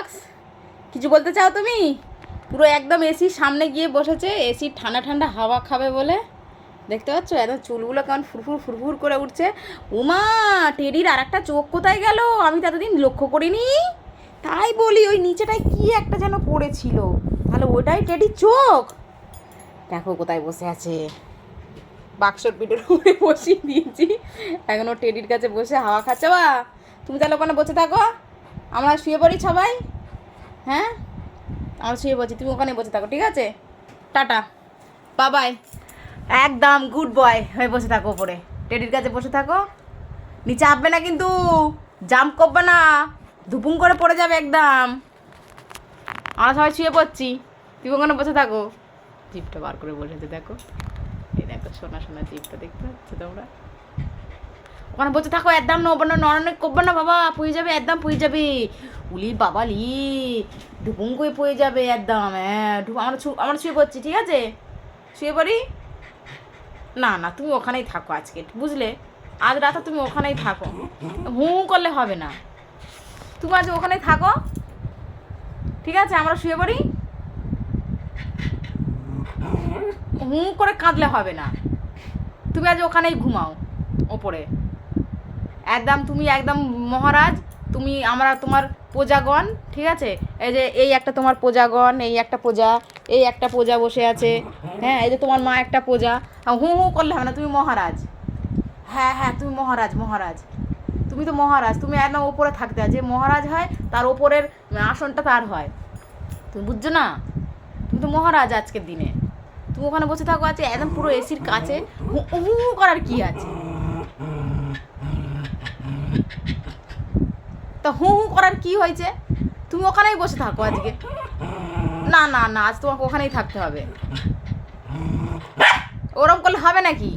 Blogs. কিছু বলতে চাও তুমি? পুরো একদম এসির সামনে গিয়ে বসেছে, এসির ঠান্ডা ঠান্ডা হাওয়া খাবে বলে। দেখতে পাচ্ছ একদম চুলগুলো কেমন ফুরফুর ফুরফুর করে উঠছে। উমা, টেডির আর একটা চোখ কোথায় গেল? আমি তো এতদিন লক্ষ্য করিনি। তাই বলি ওই নিচেটায় কি একটা যেন পড়েছিল, তাহলে ওটাই টেডির চোখ। দেখো কোথায় বসে আছে, বাক্সর পিঠের উপরে বসিয়ে দিয়েছি, এখনও টেডির কাছে বসে হাওয়া খাচ্ছে। বা তুমি তাহলে ওখানে বসে থাকো, আমরা শুয়ে পড়ি সবাই। হ্যাঁ, আমরা শুয়ে পড়ছি, তুমি ওখানে বসে থাকো, ঠিক আছে? টাটা, বাবাই। একদম গুড বয় হয়ে বসে থাকো, ওপরে টেডির কাছে বসে থাকো, নিচে আসবে না কিন্তু, জাম্প করবে না, ধুপুং করে পড়ে যাবে একদম। আমরা সবাই শুয়ে পড়ছি, তুমি ওখানে বসে থাকো। জিপটা বার করে বসেছে, দেখো এই দেখো সোনা সোনা জিপটা, দেখতে পাচ্ছ তোমরা? ওখানে বসে থাকো, একদম নড়ানো করবে না বাবা, পুয়ে যাবে একদম, পুয়ে যাবে। উলি বাবা লি, ধুপুং করে পুয়ে যাবে একদম। হ্যাঁ, আমরা শুয়ে পড়ছি, ঠিক আছে? শুয়ে পড়ি। না না, তুমি ওখানেই থাকো আজকে, বুঝলে? আজ রাতে তুমি ওখানেই থাকো, হু করলে হবে না। তুমি আজ ওখানেই থাকো, ঠিক আছে? আমরা শুয়ে পড়ি, হু করে কাঁদলে হবে না। তুমি আজ ওখানেই ঘুমাও ওপরে, একদম তুমি একদম মহারাজ। তুমি, আমরা তোমার প্রজাগণ, ঠিক আছে? এই যে এই একটা তোমার প্রজাগণ, এই একটা প্রজা, এই একটা প্রজা বসে আছে। হ্যাঁ, এই যে তোমার মা একটা প্রজা। হু হু করলে হবে না, তুমি মহারাজ। হ্যাঁ হ্যাঁ, তুমি মহারাজ, মহারাজ। তুমি তো মহারাজ, তুমি একদম ওপরে থাকতে হয়। যে মহারাজ হয় তার ওপরের আসনটা তার হয়, তুমি বুঝছো না? তুমি তো মহারাজ আজকের দিনে। তুমি ওখানে বসে থাকো, আছে একদম পুরো এসির কাছে, হু হু করার কি আছে? তা হু হু করার কি হয়েছে? তুমি ওখানেই বসে থাকো আজকে। না না না, আজ তোমাকে ওখানেই থাকতে হবে। ওরম করলে হবে নাকি?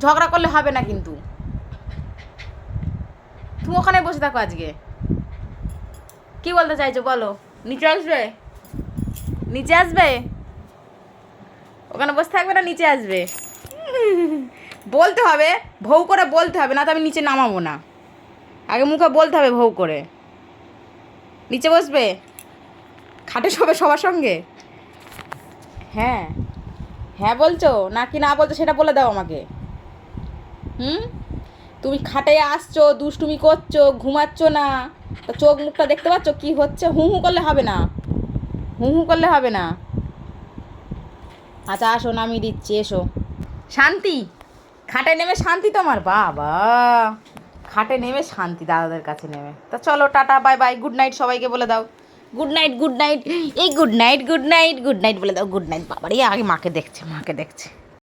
ঝগড়া করলে হবে না কিন্তু। তুমি ওখানেই বসে থাকো আজকে। কি বলতে চাইছো বলো? নিচে আসবে? নিচে আসবে? ওখানে বসে থাকবে না নিচে আসবে? বলতে হবে, ভৌ করে বলতে হবে, না তো আমি নিচে নামাবো না। আগে মুখে বলতে হবে ভৌ করে। নিচে বসবে? খাটে শোবে সবার সঙ্গে? হ্যাঁ হ্যাঁ বলছো নাকি না বলছো সেটা বলে দাও আমাকে। তুমি খাটে আসছো, দুষ্টুমি করছো, ঘুমাচ্ছ না, তো চোখ মুখটা দেখতে পাচ্ছ কি হচ্ছে? হু হু করলে হবে না, হু হু করলে হবে না। আচ্ছা আসো, নামিয়ে দিচ্ছি, এসো। শান্তি, খাটে নেমে শান্তি তোমার? বাবা, খাটে নেমে শান্তি, দাদাদের কাছে নেমে। তা চলো, tata, bye bye, good night সবাইকে বলে দাও। গুড নাইট, গুড নাইট, এই good night, good night, good night বলে দাও, গুড নাইট। বাবারে, আগে মাকে দেখছে, মাকে দেখছে।